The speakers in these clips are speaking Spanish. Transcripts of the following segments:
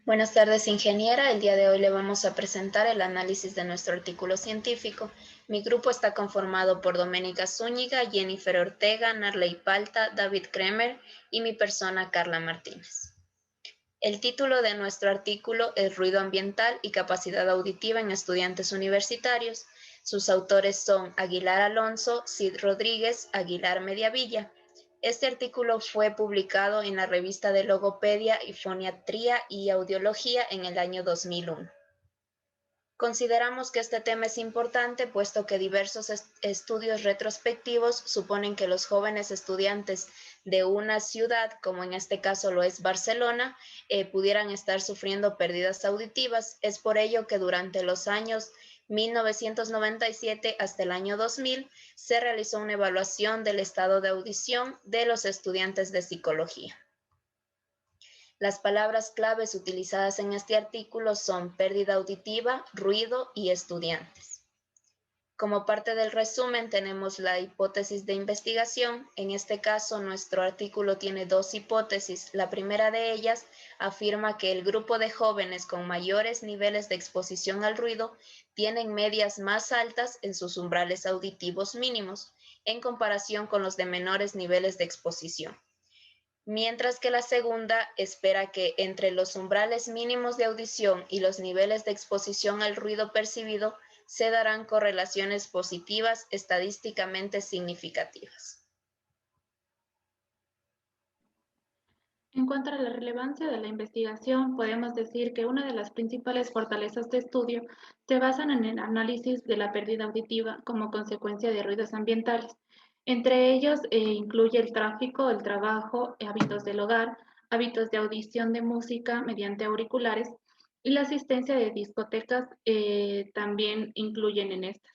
Buenas tardes, ingeniera. El día de hoy le vamos a presentar el análisis de nuestro artículo científico. Mi grupo está conformado por Doménica Zúñiga, Jennifer Ortega, Narley Palta, David Kremer y mi persona, Carla Martínez. El título de nuestro artículo es Ruido ambiental y capacidad auditiva en estudiantes universitarios. Sus autores son Aguilar Alonso, Cid Rodríguez, Aguilar Mediavilla. Este artículo fue publicado en la revista de Logopedia y Foniatría y Audiología en el año 2001. Consideramos que este tema es importante, puesto que diversos estudios retrospectivos suponen que los jóvenes estudiantes de una ciudad, como en este caso lo es Barcelona, pudieran estar sufriendo pérdidas auditivas. Es por ello que durante los años 1997 hasta el año 2000 se realizó una evaluación del estado de audición de los estudiantes de psicología. Las palabras claves utilizadas en este artículo son pérdida auditiva, ruido y estudiantes. Como parte del resumen tenemos la hipótesis de investigación. En este caso, nuestro artículo tiene dos hipótesis. La primera de ellas afirma que el grupo de jóvenes con mayores niveles de exposición al ruido tienen medias más altas en sus umbrales auditivos mínimos en comparación con los de menores niveles de exposición. Mientras que la segunda espera que entre los umbrales mínimos de audición y los niveles de exposición al ruido percibido se darán correlaciones positivas estadísticamente significativas. En cuanto a la relevancia de la investigación, podemos decir que una de las principales fortalezas de estudio se basan en el análisis de la pérdida auditiva como consecuencia de ruidos ambientales. Entre ellos incluye el tráfico, el trabajo, hábitos del hogar, hábitos de audición de música mediante auriculares y la asistencia de discotecas también incluyen en estas.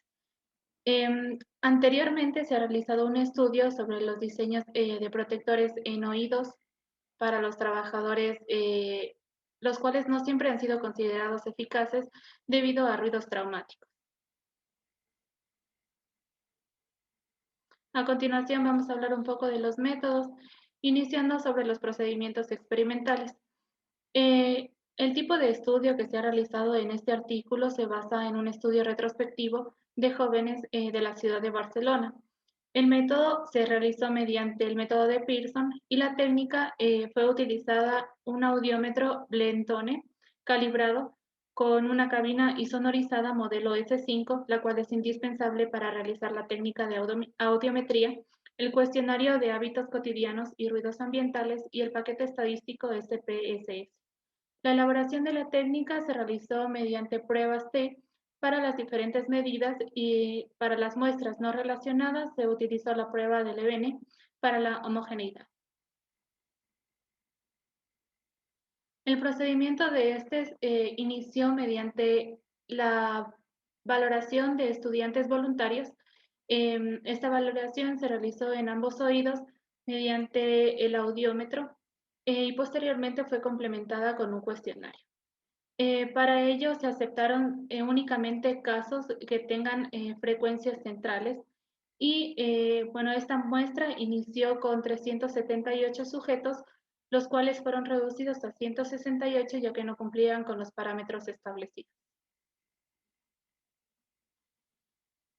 Anteriormente se ha realizado un estudio sobre los diseños de protectores en oídos para los trabajadores, los cuales no siempre han sido considerados eficaces debido a ruidos traumáticos. A continuación vamos a hablar un poco de los métodos, iniciando sobre los procedimientos experimentales. El tipo de estudio que se ha realizado en este artículo se basa en un estudio retrospectivo de jóvenes de la ciudad de Barcelona. El método se realizó mediante el método de Pearson y la técnica fue utilizada un audiómetro Blendtone calibrado con una cabina insonorizada modelo S5, la cual es indispensable para realizar la técnica de audiometría, el cuestionario de hábitos cotidianos y ruidos ambientales y el paquete estadístico SPSS. La elaboración de la técnica se realizó mediante pruebas T para las diferentes medidas y para las muestras no relacionadas se utilizó la prueba de Levene para la homogeneidad. El procedimiento de este inició mediante la valoración de estudiantes voluntarios. Esta valoración se realizó en ambos oídos mediante el audiómetro y posteriormente fue complementada con un cuestionario. Para ello se aceptaron únicamente casos que tengan frecuencias centrales y bueno, esta muestra inició con 378 sujetos, los cuales fueron reducidos a 168 ya que no cumplían con los parámetros establecidos.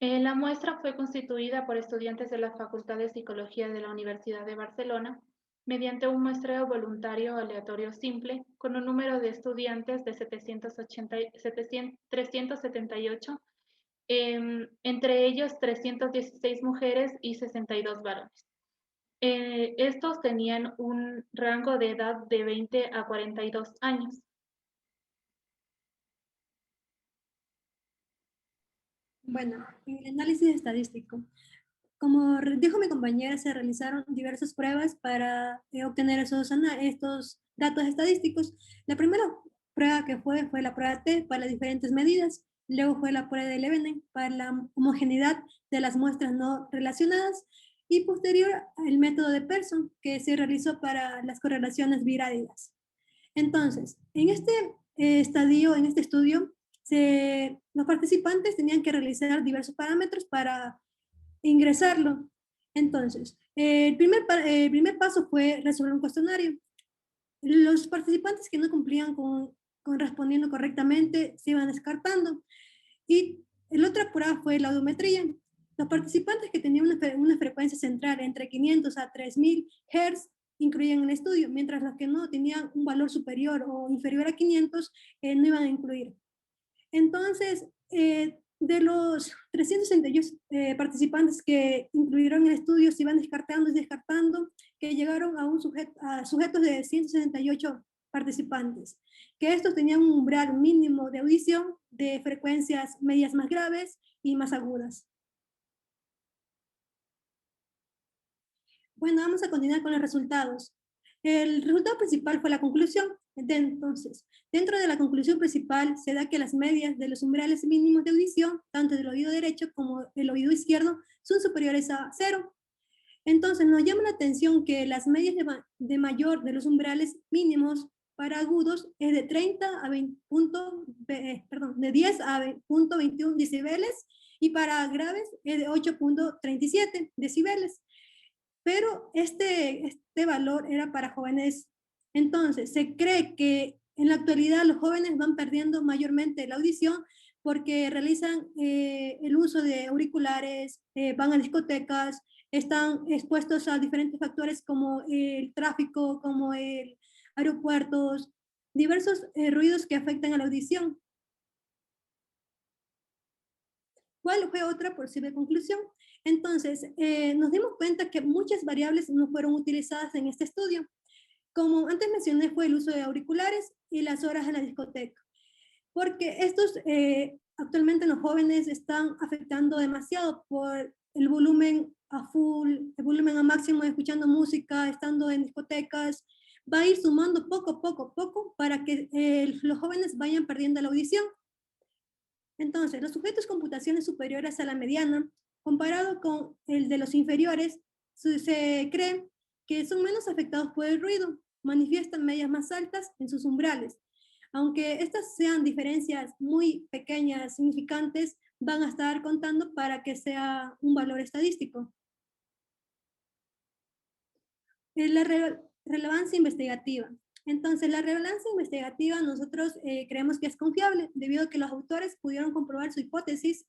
La muestra fue constituida por estudiantes de la Facultad de Psicología de la Universidad de Barcelona mediante un muestreo voluntario aleatorio simple con un número de estudiantes de 378, entre ellos 316 mujeres y 62 varones. Estos tenían un rango de edad de 20 a 42 años. Bueno, en el análisis estadístico, como dijo mi compañera, se realizaron diversas pruebas para obtener estos datos estadísticos. La primera prueba que fue la prueba T para las diferentes medidas, luego fue la prueba de Levene para la homogeneidad de las muestras no relacionadas y posterior el método de Pearson que se realizó para las correlaciones birádidas. Entonces, en este en este estudio, los participantes tenían que realizar diversos parámetros para ingresarlo. Entonces, el primer paso fue resolver un cuestionario. Los participantes que no cumplían con correspondiendo correctamente se iban descartando. Y la otra prueba fue la audiometría. Los participantes que tenían una frecuencia central entre 500 a 3000 Hz incluían en el estudio, mientras los que no tenían un valor superior o inferior a 500 no iban a incluir. Entonces, de los 368 participantes que incluyeron el estudio, se iban descartando y descartando, que llegaron a sujetos de 168 participantes, que estos tenían un umbral mínimo de audición de frecuencias medias más graves y más agudas. Bueno, vamos a continuar con los resultados. El resultado principal fue la conclusión. Entonces, dentro de la conclusión principal se da que las medias de los umbrales mínimos de audición, tanto del oído derecho como del oído izquierdo, son superiores a 0. Entonces, nos llama la atención que las medias de mayor de los umbrales mínimos para agudos es de 30 a 20 de 10 a 20.21 decibeles y para graves es de 8.37 decibeles. Pero este valor era para jóvenes. Entonces, se cree que en la actualidad los jóvenes van perdiendo mayormente la audición porque realizan el uso de auriculares, van a discotecas, están expuestos a diferentes factores como el tráfico, como el aeropuertos, diversos ruidos que afectan a la audición. ¿Cuál fue otra posible conclusión? Entonces, nos dimos cuenta que muchas variables no fueron utilizadas en este estudio. Como antes mencioné, fue el uso de auriculares y las horas en la discoteca. Porque estos actualmente los jóvenes están afectando demasiado por el volumen a full, el volumen a máximo, escuchando música, estando en discotecas. Va a ir sumando poco a poco para que los jóvenes vayan perdiendo la audición. Entonces, los sujetos con computaciones superiores a la mediana, comparado con el de los inferiores, se cree que son menos afectados por el ruido, manifiestan medias más altas en sus umbrales. Aunque estas sean diferencias muy pequeñas, significantes, van a estar contando para que sea un valor estadístico. La relevancia investigativa. Entonces, la relevancia investigativa nosotros creemos que es confiable debido a que los autores pudieron comprobar su hipótesis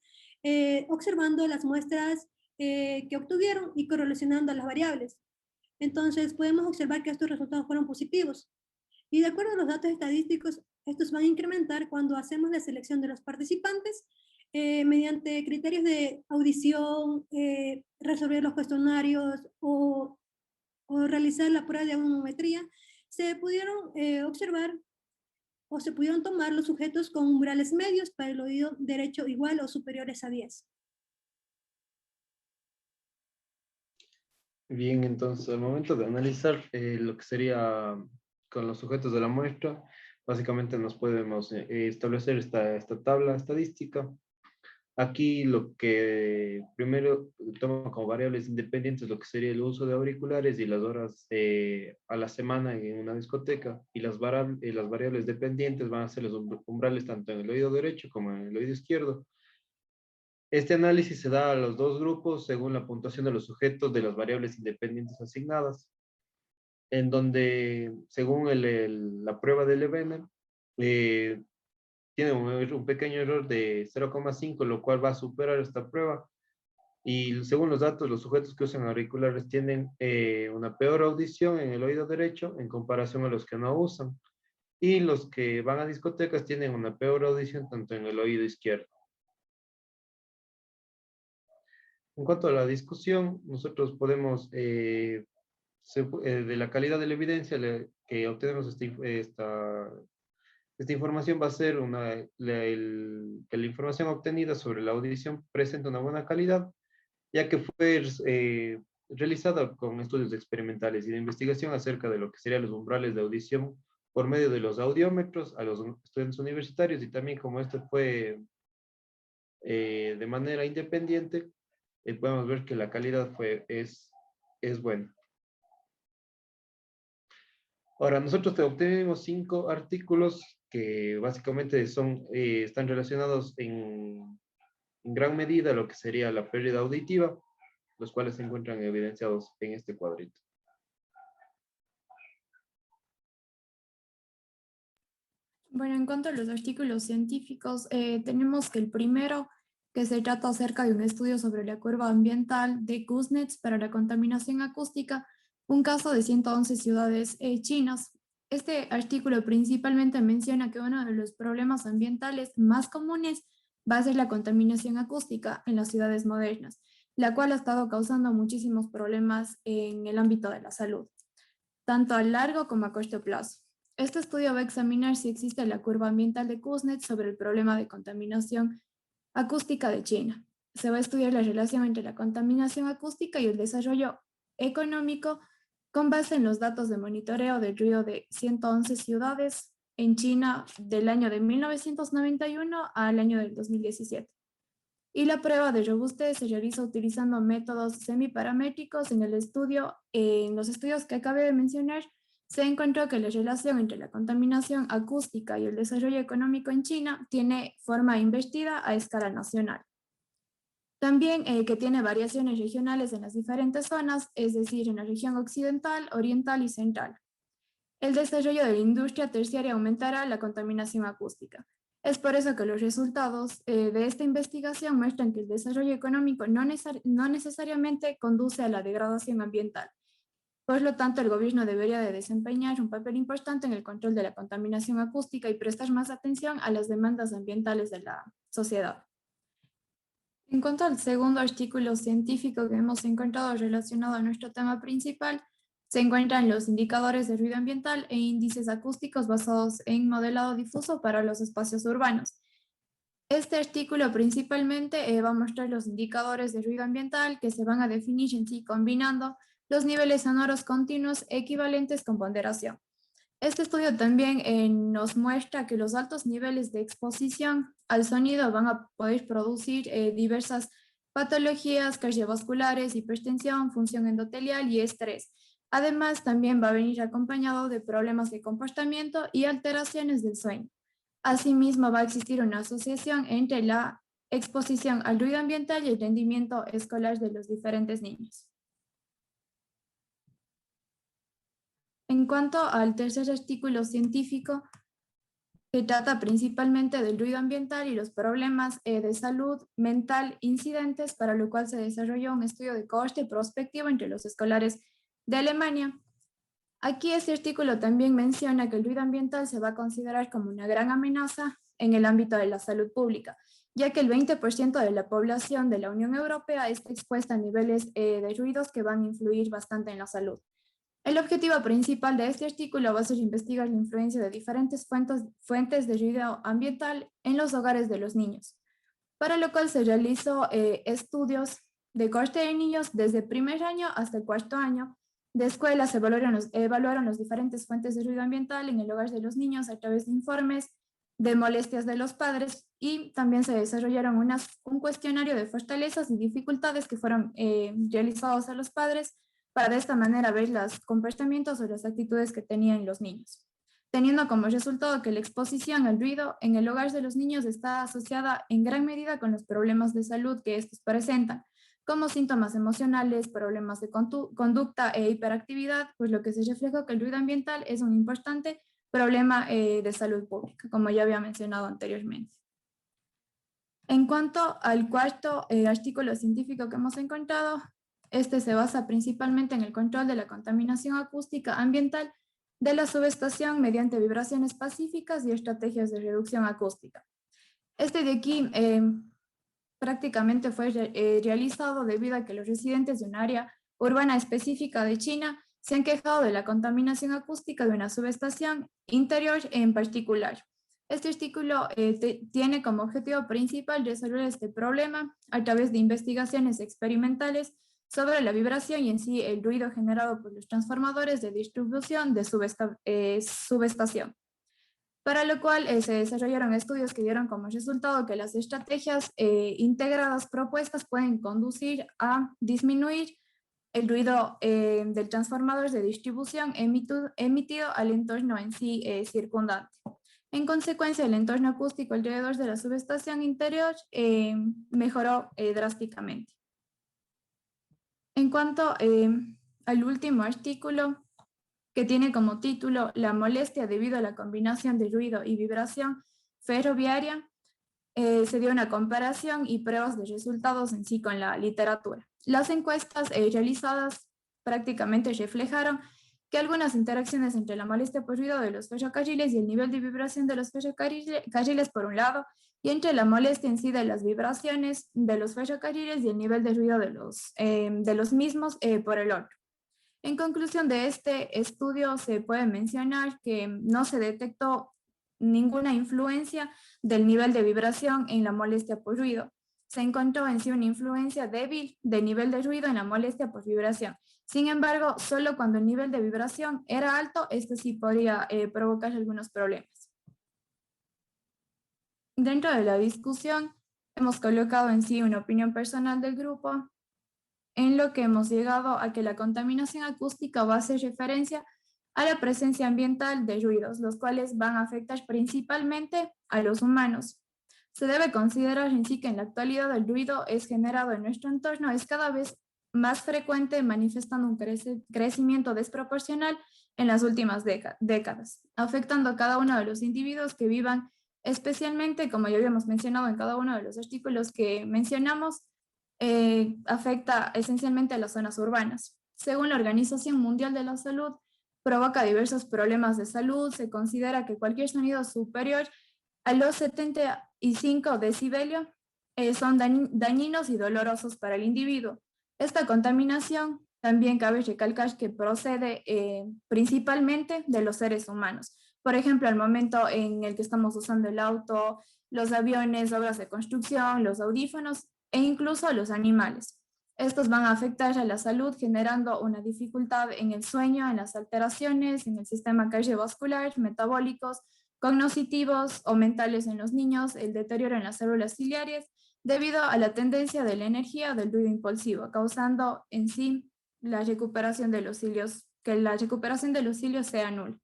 observando las muestras que obtuvieron y correlacionando las variables. Entonces, podemos observar que estos resultados fueron positivos. Y de acuerdo a los datos estadísticos, estos van a incrementar cuando hacemos la selección de los participantes mediante criterios de audición, resolver los cuestionarios o realizar la prueba de audiometría. Se pudieron observar o se pudieron tomar los sujetos con umbrales medios para el oído derecho igual o superiores a 10. Bien, entonces al momento de analizar lo que sería con los sujetos de la muestra, básicamente nos podemos establecer esta tabla estadística. Aquí lo que primero toma como variables independientes lo que sería el uso de auriculares y las horas a la semana en una discoteca, y las variables dependientes van a ser los umbrales tanto en el oído derecho como en el oído izquierdo. Este análisis se da a los dos grupos según la puntuación de los sujetos de las variables independientes asignadas, en donde según la prueba del EBM, tiene un pequeño error de 0,5, lo cual va a superar esta prueba. Y según los datos, los sujetos que usan auriculares tienen una peor audición en el oído derecho en comparación a los que no usan. Y los que van a discotecas tienen una peor audición tanto en el oído izquierdo. En cuanto a la discusión, nosotros podemos, de la calidad de la evidencia que obtenemos esta información va a ser que la información obtenida sobre la audición presenta una buena calidad, ya que fue realizada con estudios experimentales y de investigación acerca de lo que serían los umbrales de audición por medio de los audiómetros a los estudiantes universitarios, y también como esto fue de manera independiente, podemos ver que la calidad es buena. Ahora, nosotros obtenemos 5 artículos que básicamente están relacionados en gran medida a lo que sería la pérdida auditiva, los cuales se encuentran evidenciados en este cuadrito. Bueno, en cuanto a los artículos científicos, tenemos que el primero, que se trata acerca de un estudio sobre la curva ambiental de Kuznets para la contaminación acústica, un caso de 111 ciudades chinas. Este artículo principalmente menciona que uno de los problemas ambientales más comunes va a ser la contaminación acústica en las ciudades modernas, la cual ha estado causando muchísimos problemas en el ámbito de la salud, tanto a largo como a corto plazo. Este estudio va a examinar si existe la curva ambiental de Kuznets sobre el problema de contaminación acústica de China. Se va a estudiar la relación entre la contaminación acústica y el desarrollo económico con base en los datos de monitoreo del ruido de 111 ciudades en China del año de 1991 al año del 2017. Y la prueba de robustez se realiza utilizando métodos semiparamétricos. En los estudios que acabé de mencionar, se encontró que la relación entre la contaminación acústica y el desarrollo económico en China tiene forma invertida a escala nacional. También que tiene variaciones regionales en las diferentes zonas, es decir, en la región occidental, oriental y central. El desarrollo de la industria terciaria aumentará la contaminación acústica. Es por eso que los resultados de esta investigación muestran que el desarrollo económico no necesariamente conduce a la degradación ambiental. Por lo tanto, el gobierno debería de desempeñar un papel importante en el control de la contaminación acústica y prestar más atención a las demandas ambientales de la sociedad. En cuanto al segundo artículo científico que hemos encontrado relacionado a nuestro tema principal, se encuentran los indicadores de ruido ambiental e índices acústicos basados en modelado difuso para los espacios urbanos. Este artículo principalmente va a mostrar los indicadores de ruido ambiental que se van a definir en sí combinando los niveles sonoros continuos equivalentes con ponderación. Este estudio también nos muestra que los altos niveles de exposición al sonido van a poder producir diversas patologías cardiovasculares, hipertensión, función endotelial y estrés. Además, también va a venir acompañado de problemas de comportamiento y alteraciones del sueño. Asimismo, va a existir una asociación entre la exposición al ruido ambiental y el rendimiento escolar de los diferentes niños. En cuanto al tercer artículo científico, que trata principalmente del ruido ambiental y los problemas de salud mental incidentes, para lo cual se desarrolló un estudio de cohorte prospectivo entre los escolares de Alemania. Aquí este artículo también menciona que el ruido ambiental se va a considerar como una gran amenaza en el ámbito de la salud pública, ya que el 20% de la población de la Unión Europea está expuesta a niveles de ruidos que van a influir bastante en la salud. El objetivo principal de este artículo va a ser investigar la influencia de diferentes fuentes de ruido ambiental en los hogares de los niños, para lo cual se realizó estudios de cohorte de niños desde el primer año hasta el cuarto año de escuela. Se evaluaron las diferentes fuentes de ruido ambiental en el hogar de los niños a través de informes de molestias de los padres, y también se desarrollaron un cuestionario de fortalezas y dificultades que fueron realizados a los padres para de esta manera ver los comportamientos o las actitudes que tenían los niños, teniendo como resultado que la exposición al ruido en el hogar de los niños está asociada en gran medida con los problemas de salud que estos presentan, como síntomas emocionales, problemas de conducta e hiperactividad, pues lo que se refleja que el ruido ambiental es un importante problema de salud pública, como ya había mencionado anteriormente. En cuanto al cuarto artículo científico que hemos encontrado, este se basa principalmente en el control de la contaminación acústica ambiental de la subestación mediante vibraciones pacíficas y estrategias de reducción acústica. Este de aquí prácticamente fue realizado debido a que los residentes de un área urbana específica de China se han quejado de la contaminación acústica de una subestación interior en particular. Este artículo tiene como objetivo principal resolver este problema a través de investigaciones experimentales sobre la vibración y en sí el ruido generado por los transformadores de distribución de subestación. Para lo cual se desarrollaron estudios que dieron como resultado que las estrategias integradas propuestas pueden conducir a disminuir el ruido del transformador de distribución emitido al entorno en sí circundante. En consecuencia, el entorno acústico alrededor de la subestación interior mejoró drásticamente. En cuanto al último artículo, que tiene como título La molestia debido a la combinación de ruido y vibración ferroviaria. Se dio una comparación y pruebas de resultados en sí con la literatura. Las encuestas realizadas prácticamente reflejaron que algunas interacciones entre la molestia por ruido de los ferrocarriles y el nivel de vibración de los ferrocarriles por un lado, y entre la molestia en sí de las vibraciones de los ferrocarriles y el nivel de ruido de los mismos por el otro. En conclusión de este estudio se puede mencionar que no se detectó ninguna influencia del nivel de vibración en la molestia por ruido. Se encontró en sí una influencia débil del nivel de ruido en la molestia por vibración. Sin embargo, solo cuando el nivel de vibración era alto, esto sí podría provocar algunos problemas. Dentro de la discusión, hemos colocado en sí una opinión personal del grupo, en lo que hemos llegado a que la contaminación acústica va a hacer referencia a la presencia ambiental de ruidos, los cuales van a afectar principalmente a los humanos. Se debe considerar en sí que en la actualidad el ruido es generado en nuestro entorno, es cada vez más frecuente, manifestando un crecimiento desproporcional en las últimas décadas, afectando a cada uno de los individuos que vivan, especialmente, como ya habíamos mencionado en cada uno de los artículos que mencionamos, afecta esencialmente a las zonas urbanas. Según la Organización Mundial de la Salud, provoca diversos problemas de salud. Se considera que cualquier sonido superior a los 75 decibelios son dañinos y dolorosos para el individuo. Esta contaminación también cabe recalcar que procede principalmente de los seres humanos. Por ejemplo, al momento en el que estamos usando el auto, los aviones, obras de construcción, los audífonos e incluso a los animales. Estos van a afectar a la salud generando una dificultad en el sueño, en las alteraciones, en el sistema cardiovascular, metabólicos, cognitivos o mentales en los niños, el deterioro en las células ciliares, debido a la tendencia de la energía del ruido impulsivo, causando en sí la recuperación de los cilios, que la recuperación de los cilios sea nula.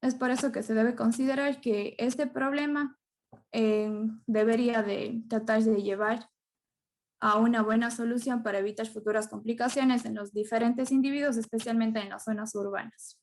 Es por eso que se debe considerar que este problema debería de tratar de llevar a una buena solución para evitar futuras complicaciones en los diferentes individuos, especialmente en las zonas urbanas.